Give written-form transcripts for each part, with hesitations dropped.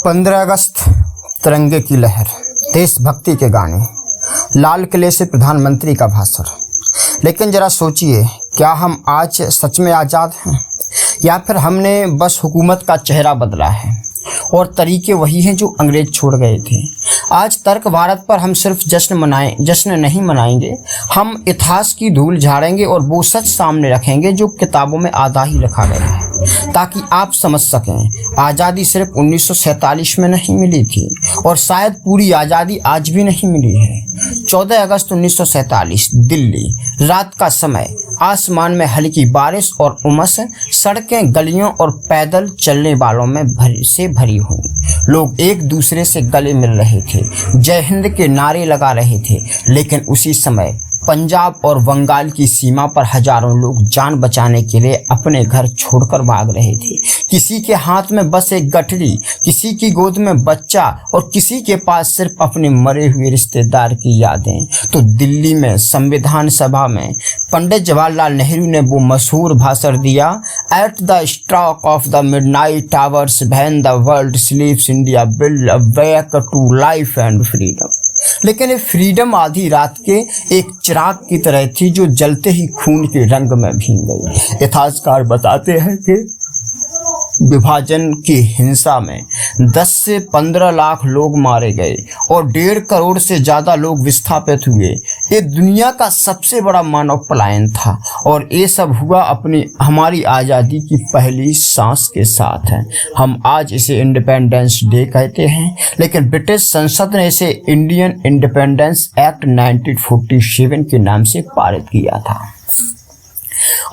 15 अगस्त तिरंगे की लहर, देशभक्ति के गाने, लाल किले से प्रधानमंत्री का भाषण। लेकिन जरा सोचिए, क्या हम आज सच में आज़ाद हैं या फिर हमने बस हुकूमत का चेहरा बदला है और तरीके वही हैं जो अंग्रेज छोड़ गए थे। आज तर्क भारत पर हम सिर्फ जश्न नहीं मनाएंगे, हम इतिहास की धूल झाड़ेंगे और वो सच सामने रखेंगे जो किताबों में आधा ही रखा गया है, ताकि आप समझ सकें आज़ादी सिर्फ 1947 में नहीं मिली थी और शायद पूरी आज़ादी आज भी नहीं मिली है। 14 अगस्त 1947 दिल्ली, रात का समय, आसमान में हल्की बारिश और उमस, सड़कें गलियों और पैदल चलने वालों में भरी हुई। लोग एक दूसरे से गले मिल रहे थे, जय हिंद के नारे लगा रहे थे। लेकिन उसी समय पंजाब और बंगाल की सीमा पर हजारों लोग जान बचाने के लिए अपने घर छोड़कर भाग रहे थे। किसी के हाथ में बस एक गठरी, किसी की गोद में बच्चा और किसी के पास सिर्फ अपने मरे हुए रिश्तेदार की यादें। तो दिल्ली में संविधान सभा में पंडित जवाहरलाल नेहरू ने वो मशहूर भाषण दिया, at the stroke of the midnight hours when the world sleeps India will awake to life and freedom. लेकिन ये फ्रीडम आधी रात के एक चिराग की तरह थी जो जलते ही खून के रंग में भीग गई। इतिहासकार बताते हैं कि विभाजन की हिंसा में 10 से 15 लाख लोग मारे गए और 1.5 करोड़ से ज़्यादा लोग विस्थापित हुए। ये दुनिया का सबसे बड़ा मानव पलायन था और ये सब हुआ हमारी आज़ादी की पहली सांस के साथ है। हम आज इसे इंडिपेंडेंस डे कहते हैं, लेकिन ब्रिटिश संसद ने इसे इंडियन इंडिपेंडेंस एक्ट 1947 के नाम से पारित किया था।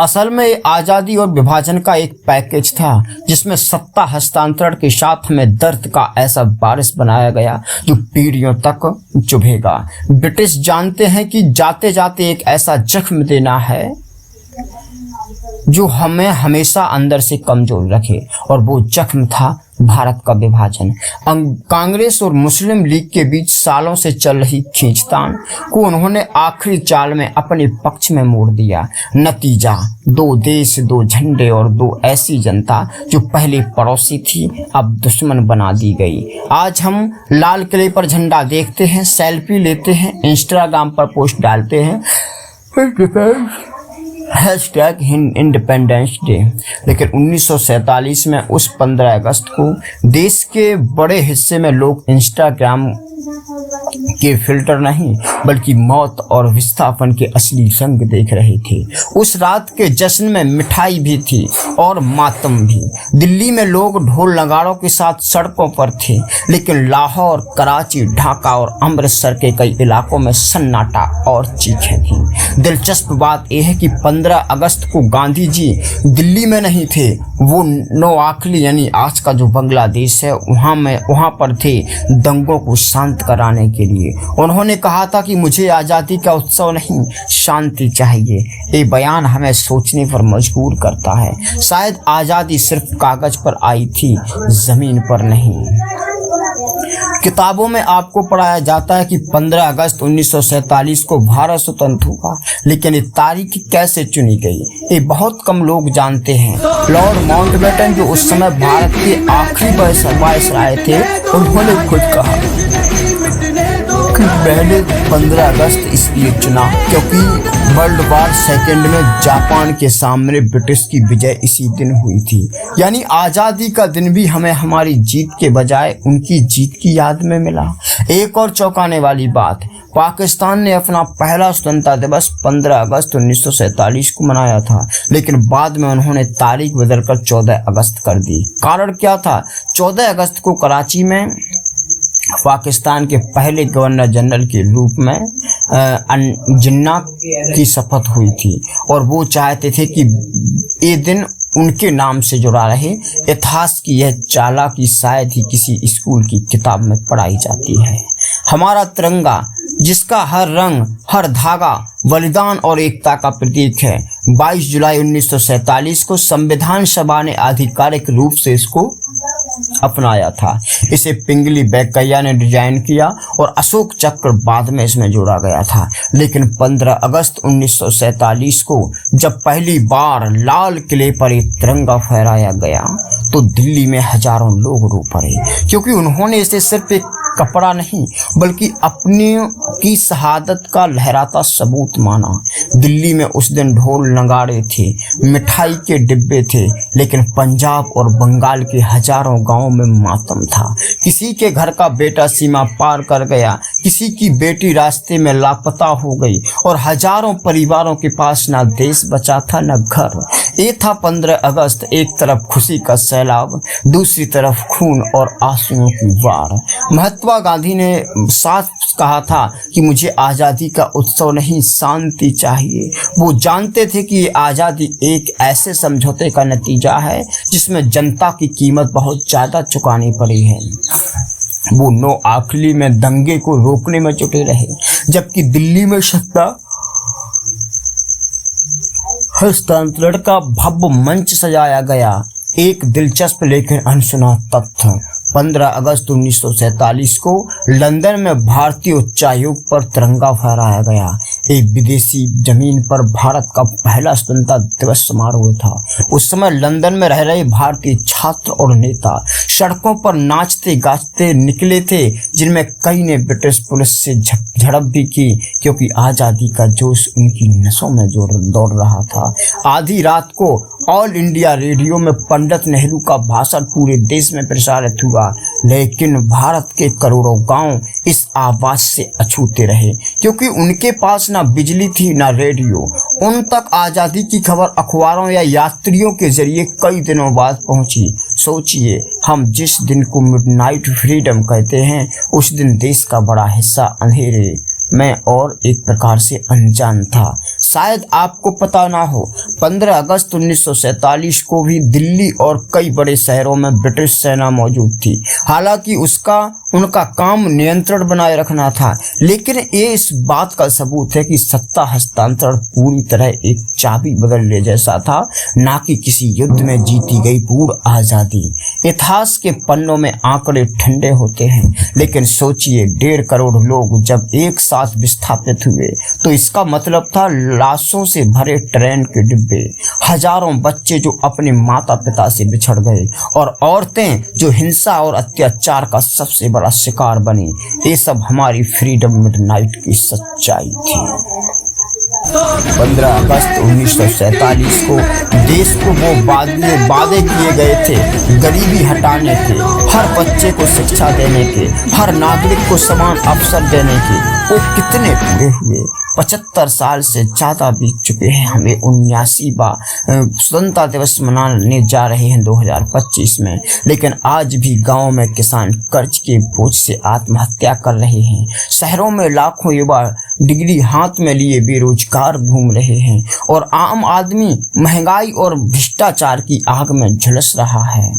असल में आज़ादी और विभाजन का एक पैकेज था जिसमें सत्ता हस्तांतरण के साथ हमें दर्द का ऐसा बारिश बनाया गया जो पीढ़ियों तक चुभेगा। ब्रिटिश जानते हैं कि जाते जाते एक ऐसा जख्म देना है जो हमें हमेशा अंदर से कमजोर रखे, और वो जख्म था भारत का विभाजन। कांग्रेस और मुस्लिम लीग के बीच सालों से चल रही खींचतान को उन्होंने आखिरी चाल में अपने पक्ष में मोड़ दिया। नतीजा 2 देश 2 झंडे और 2 ऐसी जनता जो पहले पड़ोसी थी अब दुश्मन बना दी गई। आज हम लाल किले पर झंडा देखते हैं, सेल्फी लेते हैं, इंस्टाग्राम पर पोस्ट डालते हैं, हैशटैग इंडिपेंडेंस डे। लेकिन 1947 में उस 15 अगस्त को देश के बड़े हिस्से में लोग इंस्टाग्राम के फिल्टर नहीं बल्कि मौत और विस्थापन के असली रंग देख रहे थे। उस रात के जश्न में मिठाई भी थी और मातम भी। दिल्ली में लोग ढोल नगाड़ों के साथ सड़कों पर थे, लेकिन लाहौर, कराची, ढाका और अमृतसर के कई इलाकों में सन्नाटा और चीखें थी। दिलचस्प बात यह है कि 15 अगस्त को गांधी जी दिल्ली में नहीं थे, वो नोआखली यानी आज का जो बांग्लादेश है वहाँ पर थे दंगों को शांत कराने के लिए। उन्होंने कहा था कि मुझे आज़ादी का उत्सव नहीं, शांति चाहिए। ये बयान हमें सोचने पर मजबूर करता है। शायद आज़ादी सिर्फ कागज पर आई थी, ज़मीन पर नहीं। किताबों में आपको पढ़ाया जाता है कि 15 अगस्त 1947 को भारत स्वतंत्र हुआ, लेकिन ये तारीख कैसे चुनी गई ये बहुत कम लोग जानते हैं। लॉर्ड माउंटबेटन जो उस समय भारत के आखिरी वायसराय थे, उन्होंने खुद कहा कि मैंने 15 अगस्त इसलिए चुना क्योंकि वर्ल्ड वार सेकेंड में जापान के सामने ब्रिटिश की विजय इसी दिन हुई थी। यानी आज़ादी का दिन भी हमें हमारी जीत के बजाय उनकी जीत की याद में मिला। एक और चौंकाने वाली बात, पाकिस्तान ने अपना पहला स्वतंत्रता दिवस 15 अगस्त 1947 को मनाया था, लेकिन बाद में उन्होंने तारीख बदलकर 14 अगस्त कर दी। कारण क्या था? 14 अगस्त को कराची में पाकिस्तान के पहले गवर्नर जनरल के रूप में जिन्ना की शपथ हुई थी और वो चाहते थे कि ये दिन उनके नाम से जुड़ा रहे। इतिहास की यह चालाकी शायद ही किसी स्कूल की किताब में पढ़ाई जाती है। हमारा तिरंगा, जिसका हर रंग, हर धागा बलिदान और एकता का प्रतीक है, 22 जुलाई 1947 को संविधान सभा ने आधिकारिक रूप से इसको अपनाया था। इसे पिंगली वेंकैया ने डिजाइन किया और अशोक चक्र बाद में इसमें जोड़ा गया था। लेकिन 15 अगस्त 1947 को जब पहली बार लाल किले पर एक तिरंगा फहराया गया तो दिल्ली में हजारों लोग रो पड़े, क्योंकि उन्होंने इसे सिर्फ एक कपड़ा नहीं बल्कि अपनी की शहादत का लहराता सबूत माना। दिल्ली में उस दिन ढोल नगाड़े थे, मिठाई के डिब्बे थे, लेकिन पंजाब और बंगाल के हजारों गांवों में मातम था। किसी के घर का बेटा सीमा पार कर गया, किसी की बेटी रास्ते में लापता हो गई और हजारों परिवारों के पास ना देश बचा था न घर। ये था 15 अगस्त, एक तरफ खुशी का सैलाब, दूसरी तरफ खून और आंसुओं की वार। महात्मा गांधी ने साफ कहा था कि मुझे आज़ादी का उत्सव नहीं, शांति चाहिए। वो जानते थे कि ये आज़ादी एक ऐसे समझौते का नतीजा है जिसमें जनता की कीमत बहुत ज़्यादा चुकानी पड़ी है। वो 9 आखिरी में दंगे को रोकने में जुटे रहे, जबकि दिल्ली में सत्ता हस्तांतरण का भव्य मंच सजाया गया। एक दिलचस्प लेकिन अनसुना तथ्य, 15 अगस्त 1947 को लंदन में भारतीय उच्चायोग पर तिरंगा फहराया गया। एक विदेशी जमीन पर भारत का पहला स्वतंत्रता दिवस समारोह था। उस समय लंदन में रह रहे भारतीय छात्र और नेता सड़कों पर नाचते गाते निकले थे, जिनमें कई ने ब्रिटिश पुलिस से झड़प भी की, क्योंकि आज़ादी का जोश उनकी नसों में दौड़ रहा था। आधी रात को ऑल इंडिया रेडियो में पंडित नेहरू का भाषण पूरे देश में प्रसारित हुआ, लेकिन भारत के करोड़ों गांव इस आवाज से अछूते रहे, क्योंकि उनके पास ना बिजली थी ना रेडियो। उन तक आज़ादी की खबर अखबारों या यात्रियों के जरिए कई दिनों बाद पहुंची। सोचिए, हम जिस दिन को मिडनाइट फ्रीडम कहते हैं, उस दिन देश का बड़ा हिस्सा अंधेरे में और एक प्रकार से अनजान था। शायद आपको पता ना हो, 15 अगस्त 1947 को भी दिल्ली और कई बड़े शहरों में ब्रिटिश सेना मौजूद थी। हालांकि उनका काम नियंत्रण बनाए रखना था, लेकिन ये इस बात का सबूत है कि सत्ता हस्तांतरण पूरी तरह एक चाबी बदलने जैसा था, ना कि किसी युद्ध में जीती गई पूर्ण आज़ादी। इतिहास के पन्नों में आंकड़े ठंडे होते हैं, लेकिन सोचिए, 1.5 करोड़ लोग जब एक साथ विस्थापित हुए तो इसका मतलब था लाशों से भरे ट्रेन के डिब्बे, हजारों बच्चे जो अपने माता पिता से बिछड़ गए, और औरतें जो हिंसा और अत्याचार का सबसे बड़ा शिकार बनी। ये सब हमारी फ्रीडम मिडनाइट की सच्चाई थी। 15 अगस्त 1947 को देश को वो वादे किए गए थे, गरीबी हटाने के, हर बच्चे को शिक्षा देने के, हर नागरिक को समान अवसर देने के, वो कितने पूरे हुए? 75 साल से ज़्यादा बीत चुके हैं। हमें 79वां स्वतंत्रता दिवस मनाने जा रहे हैं 2025 में, लेकिन आज भी गाँव में किसान कर्ज के बोझ से आत्महत्या कर रहे हैं। शहरों में लाखों युवा डिग्री हाथ में लिए बेरोजगार घूम रहे हैं, और आम आदमी महंगाई और भ्रष्टाचार की आग में झुलस रहा है।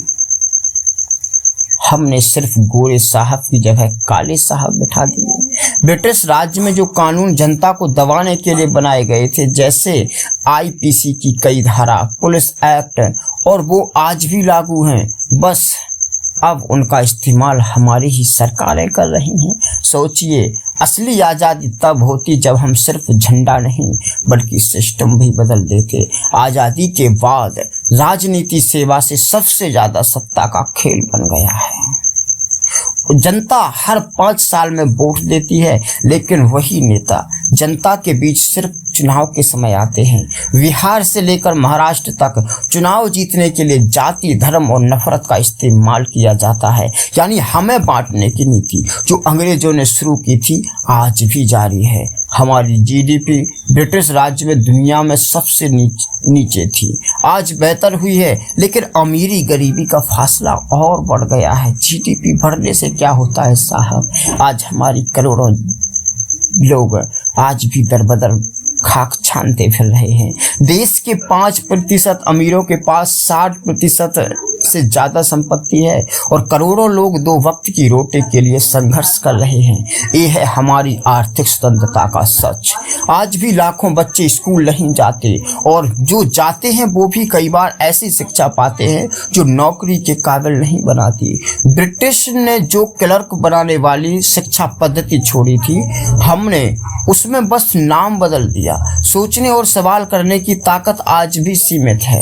हमने सिर्फ गोरे साहब की जगह काले साहब बिठा दिए। ब्रिटिश राज्य में जो कानून जनता को दबाने के लिए बनाए गए थे, जैसे आईपीसी की कई धारा, पुलिस एक्ट, और वो आज भी लागू हैं, बस अब उनका इस्तेमाल हमारी ही सरकारें कर रही हैं। सोचिए, असली आज़ादी तब होती जब हम सिर्फ झंडा नहीं बल्कि सिस्टम भी बदल देते। आज़ादी के बाद राजनीति सेवा से सबसे ज़्यादा सत्ता का खेल बन गया है। जनता हर 5 साल में वोट देती है, लेकिन वही नेता जनता के बीच सिर्फ चुनाव के समय आते हैं। बिहार से लेकर महाराष्ट्र तक चुनाव जीतने के लिए जाति, धर्म और नफरत का इस्तेमाल किया जाता है। यानी हमें बांटने की नीति जो अंग्रेजों ने शुरू की थी, आज भी जारी है। हमारी जीडीपी ब्रिटिश राज्य में दुनिया में सबसे नीचे थी, आज बेहतर हुई है, लेकिन अमीरी गरीबी का फासला और बढ़ गया है। जीडीपी बढ़ने से क्या होता है साहब? आज हमारी करोड़ों लोग आज भी दरबदर खाक छानते फिर रहे हैं। देश के 5% अमीरों के पास 60% से ज़्यादा संपत्ति है, और करोड़ों लोग 2 वक्त की रोटी के लिए संघर्ष कर रहे हैं। ये है हमारी आर्थिक स्वतंत्रता का सच। आज भी लाखों बच्चे स्कूल नहीं जाते, और जो जाते हैं वो भी कई बार ऐसी शिक्षा पाते हैं जो नौकरी के काबिल नहीं बनाती। ब्रिटिश ने जो क्लर्क बनाने वाली शिक्षा पद्धति छोड़ी थी, हमने उसमें बस नाम बदल दिया। सोचने और सवाल करने की ताकत आज भी सीमित है।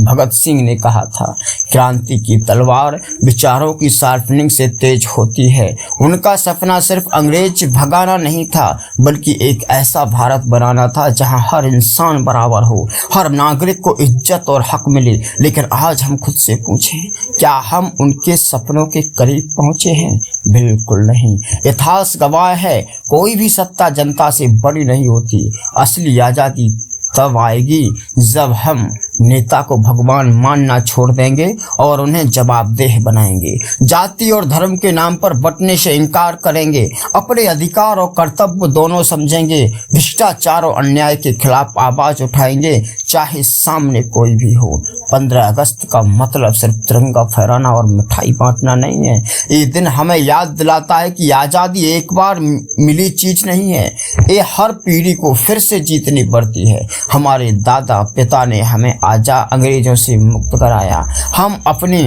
भगत सिंह ने कहा था, क्रांति की तलवार विचारों की शार्पनिंग से तेज होती है। उनका सपना सिर्फ अंग्रेज भगाना नहीं था, बल्कि एक ऐसा भारत बनाना था जहां हर इंसान बराबर हो, हर नागरिक को इज्जत और हक मिले। लेकिन आज हम खुद से पूछें, क्या हम उनके सपनों के करीब पहुंचे हैं? बिल्कुल नहीं। इतिहास गवाह है, कोई भी सत्ता जनता से बड़ी नहीं होती। असली आज़ादी तब आएगी जब हम नेता को भगवान मानना छोड़ देंगे और उन्हें जवाबदेह बनाएंगे, जाति और धर्म के नाम पर बंटने से इनकार करेंगे, अपने अधिकार और कर्तव्य दोनों समझेंगे, भ्रष्टाचार और अन्याय के खिलाफ आवाज उठाएंगे, चाहे सामने कोई भी हो। 15 अगस्त का मतलब सिर्फ तिरंगा फहराना और मिठाई बांटना नहीं है। ये दिन हमें याद दिलाता है कि आज़ादी एक बार मिली चीज नहीं है, ये हर पीढ़ी को फिर से जीतनी पड़ती है। हमारे दादा पिता ने हमें अंग्रेजों से मुक्त कराया। हम अपनी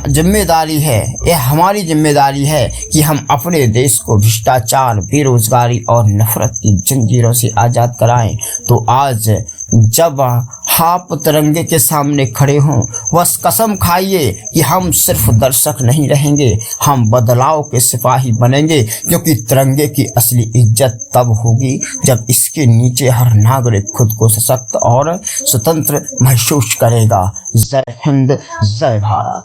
जिम्मेदारी है, ये हमारी जिम्मेदारी है कि हम अपने देश को भ्रष्टाचार, बेरोजगारी और नफरत की जंजीरों से आज़ाद कराएं। तो आज जब आप तिरंगे के सामने खड़े हों, बस कसम खाइए कि हम सिर्फ दर्शक नहीं रहेंगे, हम बदलाव के सिपाही बनेंगे, क्योंकि तिरंगे की असली इज्जत तब होगी जब इसके नीचे हर नागरिक खुद को सशक्त और स्वतंत्र महसूस करेगा। जय हिंद, जय भारत।